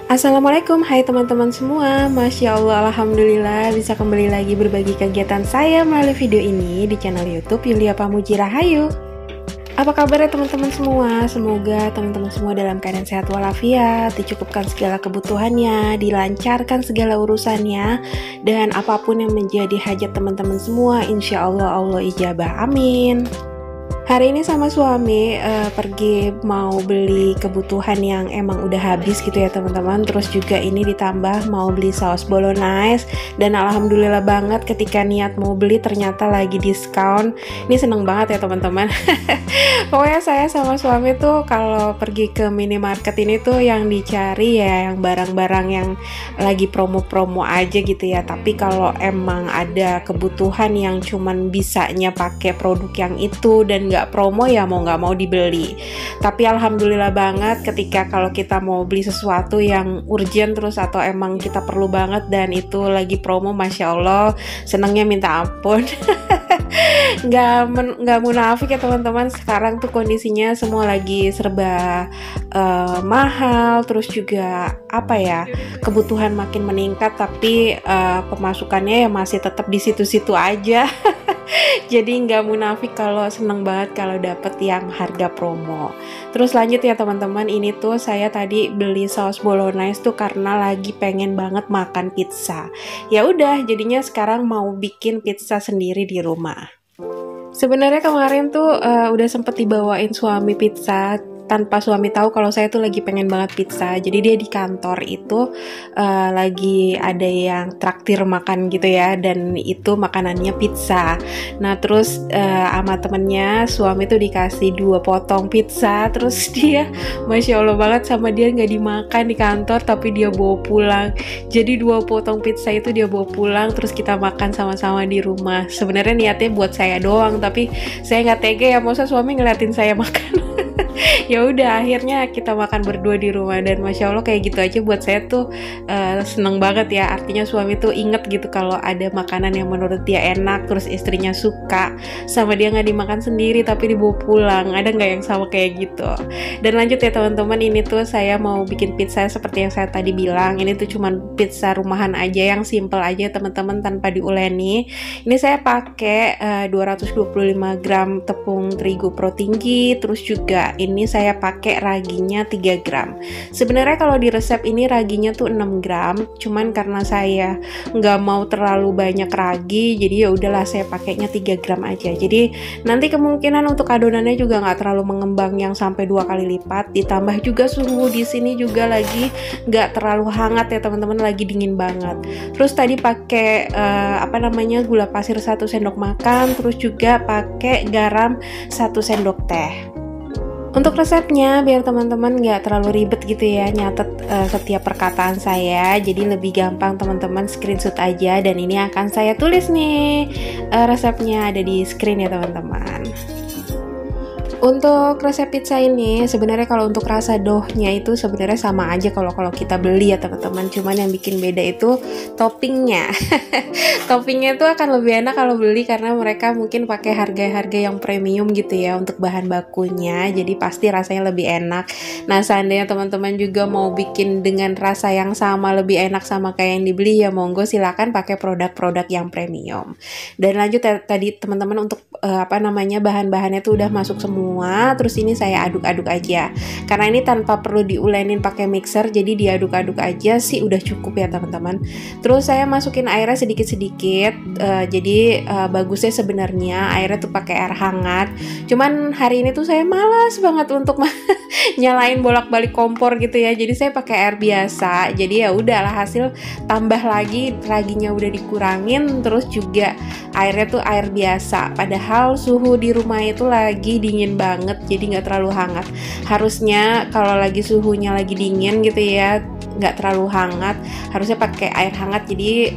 Assalamualaikum, hai teman-teman semua. Masya Allah, Alhamdulillah bisa kembali lagi berbagi kegiatan saya melalui video ini di channel YouTube Yulia Pamuji Rahayu. Apa kabarnya teman-teman semua? Semoga teman-teman semua dalam keadaan sehat walafiat, dicukupkan segala kebutuhannya, dilancarkan segala urusannya, dan apapun yang menjadi hajat teman-teman semua, insya Allah Allah ijabah, amin. Hari ini sama suami pergi mau beli kebutuhan yang emang udah habis gitu ya teman-teman. Terus juga ini ditambah mau beli saus bolognese. Dan alhamdulillah banget ketika niat mau beli ternyata lagi diskon. Ini seneng banget ya teman-teman. Pokoknya saya sama suami tuh kalau pergi ke minimarket ini tuh yang dicari ya yang barang-barang yang lagi promo-promo aja gitu ya. Tapi kalau emang ada kebutuhan yang cuman bisanya pakai produk yang itu dan nggak promo ya mau nggak mau dibeli. Tapi alhamdulillah banget ketika kalau kita mau beli sesuatu yang urgent terus atau emang kita perlu banget dan itu lagi promo, masya Allah senangnya minta ampun. nggak munafik ya teman-teman, sekarang tuh kondisinya semua lagi serba mahal, terus juga apa ya, kebutuhan makin meningkat tapi pemasukannya ya masih tetap di situ-situ aja. Jadi nggak munafik kalau seneng banget kalau dapet yang harga promo. Terus lanjut ya teman-teman, ini tuh saya tadi beli saus bolognese tuh karena lagi pengen banget makan pizza. Ya udah, jadinya sekarang mau bikin pizza sendiri di rumah. Sebenarnya kemarin tuh udah sempet dibawain suami pizza tanpa suami tahu kalau saya tuh lagi pengen banget pizza. Jadi dia di kantor itu lagi ada yang traktir makan gitu ya, dan itu makanannya pizza. Nah terus sama temennya suami tuh dikasih 2 potong pizza, terus dia masya Allah banget sama dia nggak dimakan di kantor tapi dia bawa pulang. Jadi 2 potong pizza itu dia bawa pulang, terus kita makan sama-sama di rumah. Sebenarnya niatnya buat saya doang, tapi saya nggak tega ya, masa suami ngeliatin saya makan. Ya udah akhirnya kita makan berdua di rumah, dan masya Allah kayak gitu aja buat saya tuh seneng banget ya. Artinya suami tuh inget gitu kalau ada makanan yang menurut dia enak, terus istrinya suka, sama dia nggak dimakan sendiri tapi dibawa pulang. Ada nggak yang sama kayak gitu? Dan lanjut ya teman-teman, ini tuh saya mau bikin pizza seperti yang saya tadi bilang. Ini tuh cuman pizza rumahan aja yang simple aja teman-teman, tanpa diuleni. Ini saya pakai 225 gram tepung terigu pro tinggi, terus juga ini saya pakai raginya 3 gram. Sebenarnya kalau di resep ini raginya tuh 6 gram, cuman karena saya nggak mau terlalu banyak ragi, jadi ya udahlah saya pakainya 3 gram aja. Jadi nanti kemungkinan untuk adonannya juga nggak terlalu mengembang yang sampai 2 kali lipat. Ditambah juga suhu di sini juga lagi nggak terlalu hangat ya teman-teman, lagi dingin banget. Terus tadi pakai gula pasir 1 sendok makan, terus juga pakai garam 1 sendok teh. Untuk resepnya biar teman-teman nggak terlalu ribet gitu ya nyatet setiap perkataan saya, jadi lebih gampang teman-teman screenshot aja, dan ini akan saya tulis nih resepnya ada di screen ya teman-teman. Untuk resep pizza ini sebenarnya kalau untuk rasa doughnya itu sebenarnya sama aja kalau kita beli ya teman-teman, cuman yang bikin beda itu toppingnya. Toppingnya itu akan lebih enak kalau beli karena mereka mungkin pakai harga-harga yang premium gitu ya untuk bahan bakunya, jadi pasti rasanya lebih enak. Nah seandainya teman-teman juga mau bikin dengan rasa yang sama, lebih enak sama kayak yang dibeli, ya monggo silakan pakai produk-produk yang premium. Dan lanjut ya, tadi teman-teman untuk bahan-bahannya tuh udah masuk semua. Terus ini saya aduk-aduk aja karena ini tanpa perlu diulenin pakai mixer, jadi diaduk-aduk aja sih udah cukup ya teman-teman. Terus saya masukin airnya sedikit-sedikit, jadi bagusnya sebenarnya airnya tuh pakai air hangat, cuman hari ini tuh saya malas banget untuk nyalain bolak-balik kompor gitu ya, jadi saya pakai air biasa. Jadi ya udahlah, hasil tambah lagi raginya udah dikurangin, terus juga airnya tuh air biasa, padahal suhu di rumah itu lagi dingin banget, jadi nggak terlalu hangat. Harusnya kalau lagi suhunya lagi dingin gitu ya, nggak terlalu hangat, harusnya pakai air hangat, jadi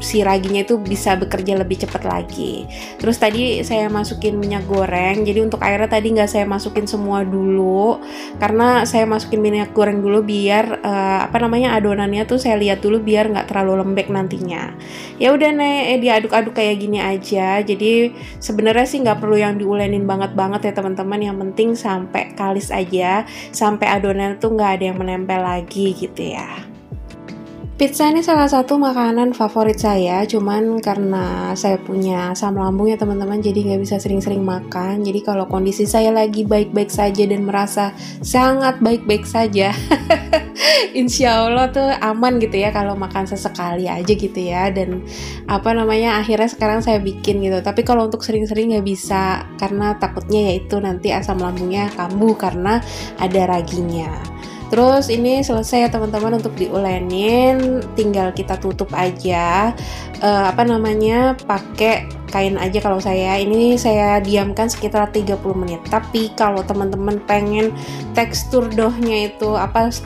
si raginya itu bisa bekerja lebih cepat lagi. Terus tadi saya masukin minyak goreng, jadi untuk airnya tadi nggak saya masukin semua dulu, karena saya masukin minyak goreng dulu biar adonannya tuh saya lihat dulu biar nggak terlalu lembek nantinya. Ya udah diaduk-aduk kayak gini aja. Jadi sebenarnya sih nggak perlu yang diulenin banget ya teman-teman, yang penting sampai kalis aja, sampai adonan tuh nggak ada yang menempel lagi gitu ya. Pizza ini salah satu makanan favorit saya, cuman karena saya punya asam lambung ya teman-teman, jadi nggak bisa sering-sering makan. Jadi kalau kondisi saya lagi baik-baik saja dan merasa sangat baik-baik saja, insya Allah tuh aman gitu ya kalau makan sesekali aja gitu ya. Dan akhirnya sekarang saya bikin gitu. Tapi kalau untuk sering-sering nggak bisa, karena takutnya yaitu nanti asam lambungnya kambuh karena ada raginya. Terus ini selesai ya teman-teman untuk diulenin, tinggal kita tutup aja, pakai kain aja. Kalau saya diamkan sekitar 30 menit. Tapi kalau teman-teman pengen tekstur dohnya itu,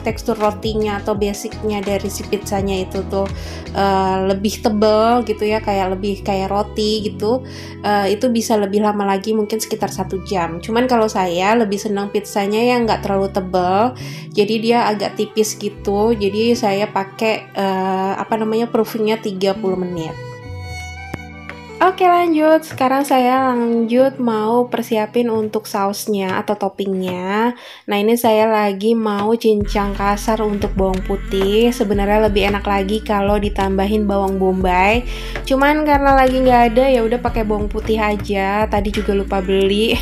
tekstur rotinya atau basicnya dari si pizzanya itu tuh lebih tebal gitu ya, lebih kayak roti gitu, itu bisa lebih lama lagi, mungkin sekitar 1 jam. Cuman kalau saya lebih senang pizzanya yang nggak terlalu tebal, jadi dia agak tipis gitu. Jadi saya pakai proofingnya 30 menit. Oke, lanjut. Sekarang saya lanjut mau persiapin untuk sausnya atau toppingnya. Nah, ini saya lagi mau cincang kasar untuk bawang putih. Sebenarnya lebih enak lagi kalau ditambahin bawang bombay. Cuman karena lagi nggak ada, ya udah pakai bawang putih aja. Tadi juga lupa beli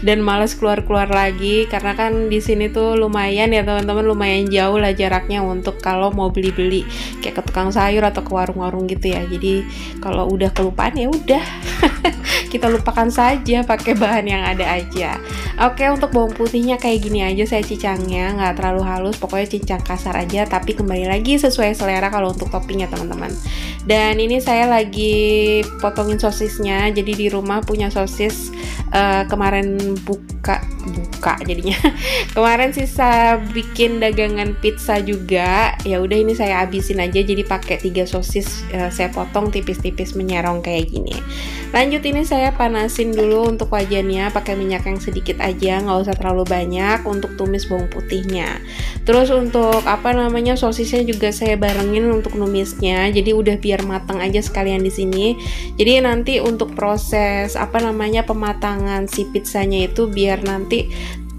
dan males keluar-keluar lagi karena kan di sini tuh lumayan ya teman-teman, lumayan jauh lah jaraknya untuk kalau mau beli-beli kayak ke tukang sayur atau ke warung-warung gitu ya. Jadi kalau udah kelupaan ya udah kita lupakan saja, pakai bahan yang ada aja. Oke, untuk bawang putihnya kayak gini aja saya cincangnya, nggak terlalu halus, pokoknya cincang kasar aja. Tapi kembali lagi sesuai selera kalau untuk toppingnya teman-teman. Dan ini saya lagi potongin sosisnya. Jadi di rumah punya sosis, kemarin buka jadinya kemarin sisa bikin dagangan pizza juga. Ya udah ini saya habisin aja, jadi pakai 3 sosis, saya potong tipis-tipis menyerong kayak gini. Lanjut, ini saya panasin dulu untuk wajannya pakai minyak yang sedikit aja, nggak usah terlalu banyak untuk tumis bawang putihnya. Terus untuk sosisnya juga saya barengin untuk numisnya, jadi udah biar matang aja sekalian di sini. Jadi nanti untuk proses pematangan si pizzanya itu biar nanti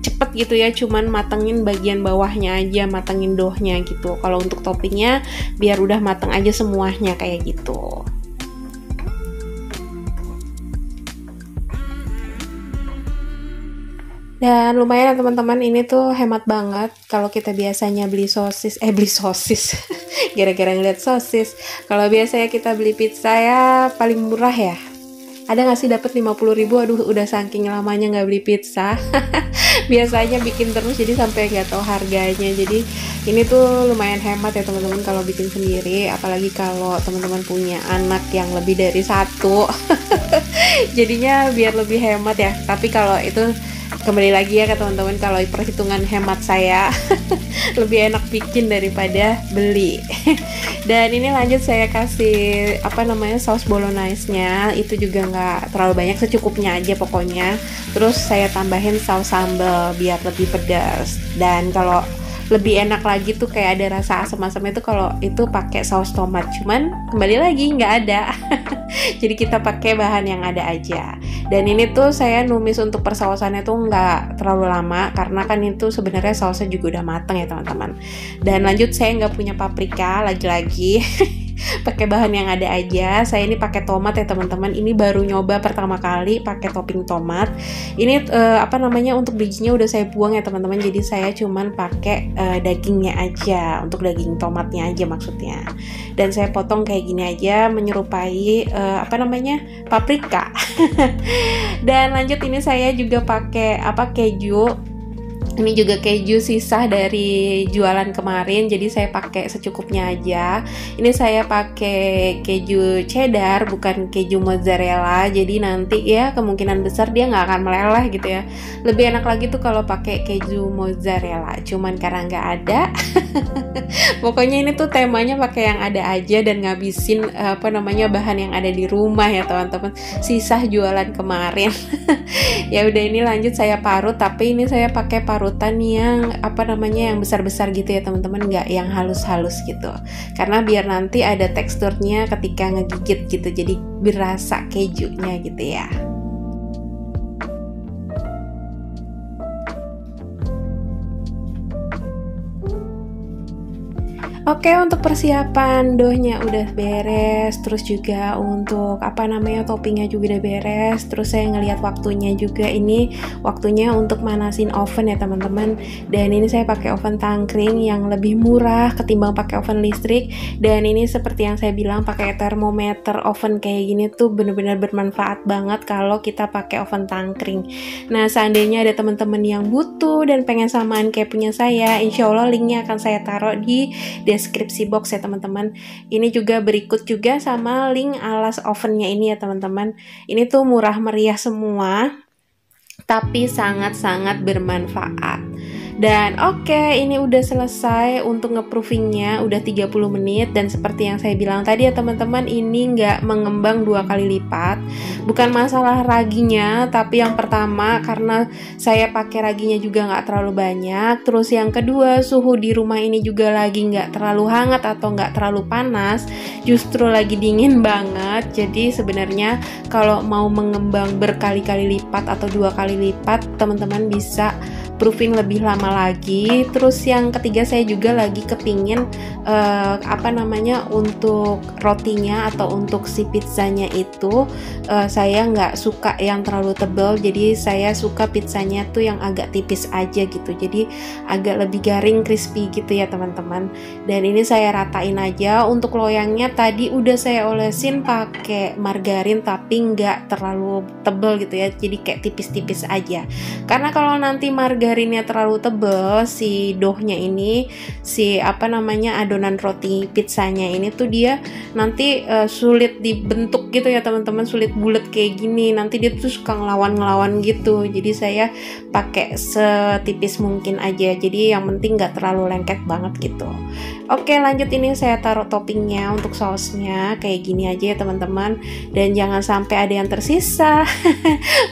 cepet gitu ya, cuman matengin bagian bawahnya aja, matengin dohnya gitu. Kalau untuk toppingnya biar udah mateng aja semuanya kayak gitu. Dan lumayan ya teman-teman, ini tuh hemat banget kalau kita biasanya beli sosis gara-gara ngeliat sosis. Kalau biasanya kita beli pizza ya paling murah ya, ada nggak sih dapat 50.000. Aduh, udah saking lamanya nggak beli pizza. Biasanya bikin terus jadi sampai nggak tahu harganya. Jadi ini tuh lumayan hemat ya teman-teman kalau bikin sendiri, apalagi kalau teman-teman punya anak yang lebih dari 1. Jadinya biar lebih hemat ya. Tapi kalau itu kembali lagi ya ke teman-teman, kalau perhitungan hemat saya lebih enak bikin daripada beli. Dan ini lanjut saya kasih saus bolognese-nya, itu juga nggak terlalu banyak, secukupnya aja pokoknya. Terus saya tambahin saus sambal biar lebih pedas. Dan kalau lebih enak lagi tuh kayak ada rasa asam-asamnya tuh kalau itu pakai saus tomat, cuman kembali lagi nggak ada. Jadi kita pakai bahan yang ada aja. Dan ini tuh saya numis untuk persausannya tuh nggak terlalu lama karena kan itu sebenarnya sausnya juga udah mateng ya teman-teman. Dan lanjut, saya nggak punya paprika lagi-lagi. Pakai bahan yang ada aja. Saya ini pakai tomat ya teman-teman. Ini baru nyoba pertama kali pakai topping tomat. Ini untuk bijinya udah saya buang ya teman-teman. Jadi saya cuman pakai dagingnya aja, untuk daging tomatnya aja maksudnya. Dan saya potong kayak gini aja, menyerupai paprika. Dan lanjut, ini saya juga pakai keju. Ini juga keju sisa dari jualan kemarin, jadi saya pakai secukupnya aja. Ini saya pakai keju cheddar, bukan keju mozzarella. Jadi nanti ya kemungkinan besar dia nggak akan meleleh gitu ya. Lebih enak lagi tuh kalau pakai keju mozzarella. Cuman karena nggak ada, pokoknya ini tuh temanya pakai yang ada aja dan ngabisin bahan yang ada di rumah ya teman-teman. Sisa jualan kemarin. Ya udah, ini lanjut saya parut, tapi ini saya pakai parutan yang yang besar-besar gitu ya teman-teman, nggak yang halus-halus gitu, karena biar nanti ada teksturnya ketika ngegigit gitu, jadi berasa kejunya gitu ya. Oke, untuk persiapan doughnya udah beres, terus juga untuk toppingnya juga udah beres. Terus saya ngelihat waktunya juga, ini waktunya untuk manasin oven ya teman-teman. Dan ini saya pakai oven tangkring yang lebih murah ketimbang pakai oven listrik. Dan ini seperti yang saya bilang, pakai termometer oven kayak gini tuh bener-bener bermanfaat banget kalau kita pakai oven tangkring. Nah, seandainya ada teman-teman yang butuh dan pengen samaan kayak punya saya, insya Allah linknya akan saya taruh di deskripsi box ya teman-teman. Ini juga berikut juga sama link alas ovennya ini ya teman-teman. Ini tuh murah meriah semua, tapi sangat-sangat bermanfaat. Dan oke, ini udah selesai untuk ngeproofingnya, udah 30 menit. Dan seperti yang saya bilang tadi ya teman-teman, ini nggak mengembang 2 kali lipat. Bukan masalah raginya, tapi yang pertama karena saya pakai raginya juga nggak terlalu banyak. Terus yang kedua, suhu di rumah ini juga lagi nggak terlalu hangat atau nggak terlalu panas, justru lagi dingin banget. Jadi sebenarnya kalau mau mengembang berkali-kali lipat atau 2 kali lipat, teman-teman bisa proofing lebih lama lagi. Terus yang ketiga, saya juga lagi kepingin untuk rotinya atau untuk si pizzanya itu saya nggak suka yang terlalu tebal, jadi saya suka pizzanya tuh yang agak tipis aja gitu, jadi agak lebih garing, crispy gitu ya teman-teman. Dan ini saya ratain aja. Untuk loyangnya tadi udah saya olesin pakai margarin, tapi nggak terlalu tebal gitu ya, jadi kayak tipis-tipis aja. Karena kalau nanti margarinnya terlalu tebal, si doughnya ini, si adonan roti pizzanya ini tuh dia nanti sulit dibentuk gitu ya teman-teman, sulit bulat kayak gini, nanti dia tuh suka ngelawan gitu. Jadi saya pakai setipis mungkin aja, jadi yang penting nggak terlalu lengket banget gitu. Oke, lanjut, ini saya taruh toppingnya untuk sausnya kayak gini aja ya teman-teman, dan jangan sampai ada yang tersisa.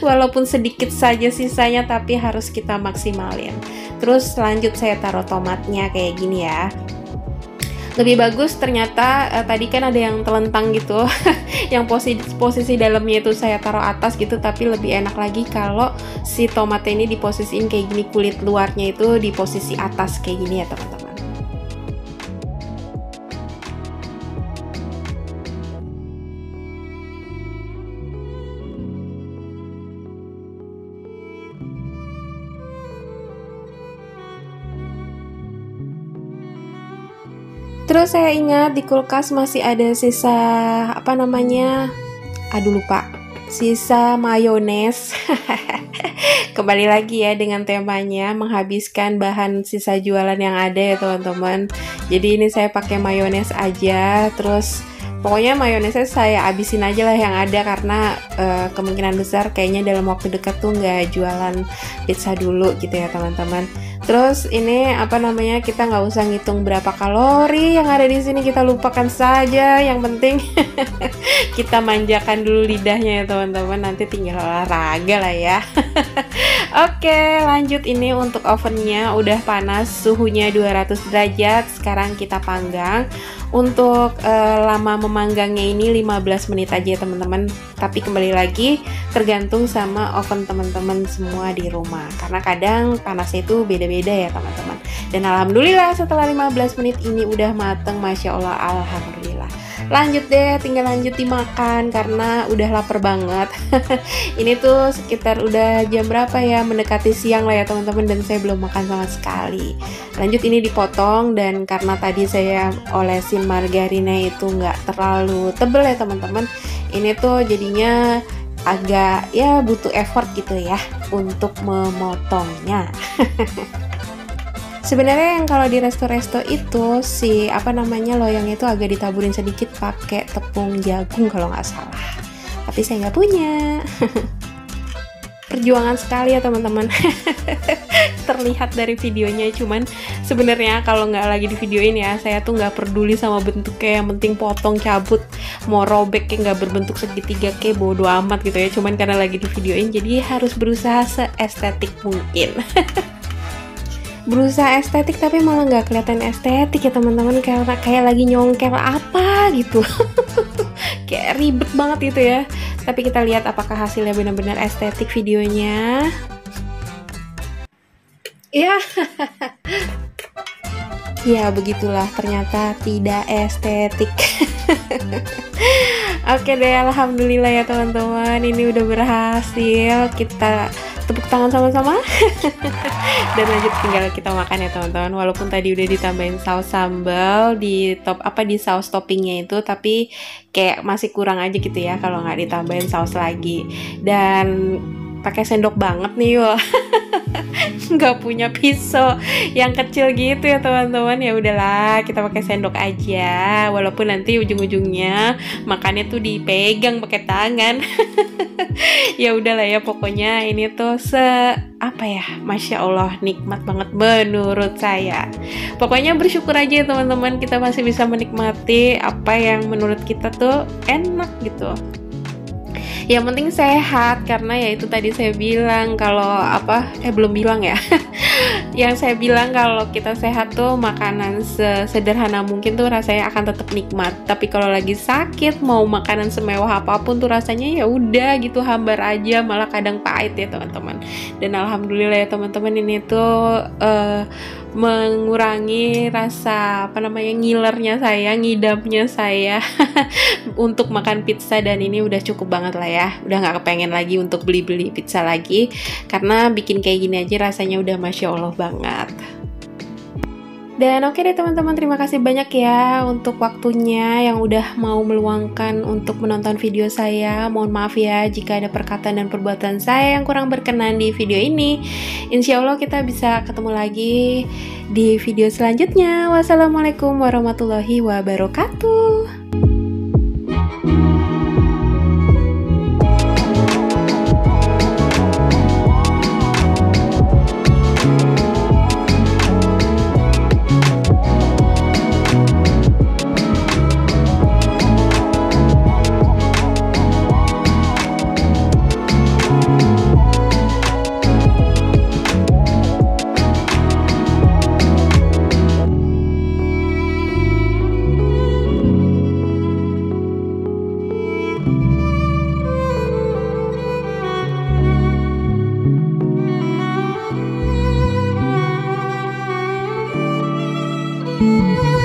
Walaupun sedikit saja sisanya, tapi harus kita maksimalin. Terus lanjut saya taruh tomatnya kayak gini ya. Lebih bagus ternyata tadi kan ada yang telentang gitu. Yang posisi dalamnya itu saya taruh atas gitu, tapi lebih enak lagi kalau si tomatnya ini diposisiin kayak gini, kulit luarnya itu di posisi atas kayak gini ya teman-teman. Terus saya ingat di kulkas masih ada sisa sisa mayones. Kembali lagi ya dengan temanya menghabiskan bahan sisa jualan yang ada ya teman-teman. Jadi ini saya pakai mayones aja, terus pokoknya mayonesnya saya abisin aja lah yang ada, karena kemungkinan besar kayaknya dalam waktu dekat tuh nggak jualan pizza dulu gitu ya teman-teman. Terus ini kita nggak usah ngitung berapa kalori yang ada di sini, kita lupakan saja. Yang penting kita manjakan dulu lidahnya ya teman-teman, nanti tinggal olahraga lah ya. Oke, lanjut, ini untuk ovennya udah panas, suhunya 200 derajat. Sekarang kita panggang. Untuk lama memanggangnya ini 15 menit aja teman-teman, tapi kembali lagi tergantung sama oven teman-teman semua di rumah, karena kadang panasnya itu beda-beda ya teman-teman. Dan alhamdulillah setelah 15 menit ini udah mateng, Masya Allah, alhamdulillah. Lanjut deh, tinggal lanjut dimakan karena udah lapar banget. Ini tuh sekitar udah jam berapa ya, mendekati siang lah ya teman-teman, dan saya belum makan sama sekali. Lanjut, ini dipotong, dan karena tadi saya olesin margarinnya itu nggak terlalu tebel ya teman-teman, ini tuh jadinya agak ya butuh effort gitu ya untuk memotongnya. Sebenarnya yang kalau di resto-resto itu si loyangnya itu agak ditaburin sedikit pakai tepung jagung kalau nggak salah. Tapi saya nggak punya. Perjuangan sekali ya teman-teman. Terlihat dari videonya, cuman sebenarnya kalau nggak lagi di videoin ya, saya tuh nggak peduli sama bentuknya, yang penting potong, cabut, mau robek kayak nggak berbentuk segitiga kayak bodo amat gitu ya. Cuman karena lagi di videoin jadi harus berusaha seestetik mungkin. Berusaha estetik tapi malah nggak kelihatan estetik ya teman-teman, karena kayak lagi nyongkel apa gitu. Kayak ribet banget gitu ya. Tapi kita lihat apakah hasilnya benar-benar estetik videonya. Ya. Ya begitulah, ternyata tidak estetik. Oke deh, alhamdulillah ya teman-teman, ini udah berhasil. Kita tepuk tangan sama-sama. Dan lanjut tinggal kita makan ya teman-teman. Walaupun tadi udah ditambahin saus sambal di di saus toppingnya itu, tapi kayak masih kurang aja gitu ya kalau nggak ditambahin saus lagi. Dan pakai sendok banget nih yo. Nggak punya pisau yang kecil gitu ya teman-teman, ya udahlah kita pakai sendok aja, walaupun nanti ujung-ujungnya makannya tuh dipegang pakai tangan. Ya udahlah ya, pokoknya ini tuh Masya Allah nikmat banget menurut saya. Pokoknya bersyukur aja ya teman-teman, kita masih bisa menikmati apa yang menurut kita tuh enak gitu. Yang penting sehat, karena ya itu tadi saya bilang kalau belum bilang ya. Yang saya bilang kalau kita sehat tuh makanan sederhana mungkin tuh rasanya akan tetap nikmat. Tapi kalau lagi sakit mau makanan semewah apapun tuh rasanya ya udah gitu, hambar aja, malah kadang pahit ya teman-teman. Dan alhamdulillah ya teman-teman, ini tuh mengurangi rasa ngilernya saya, ngidamnya saya untuk makan pizza, dan ini udah cukup banget lah ya. Udah nggak kepengen lagi untuk beli-beli pizza lagi, karena bikin kayak gini aja rasanya udah Masya Allah banget. Dan oke deh teman-teman, terima kasih banyak ya untuk waktunya yang udah mau meluangkan untuk menonton video saya. Mohon maaf ya jika ada perkataan dan perbuatan saya yang kurang berkenan di video ini. Insya Allah kita bisa ketemu lagi di video selanjutnya. Wassalamualaikum warahmatullahi wabarakatuh. Thank you.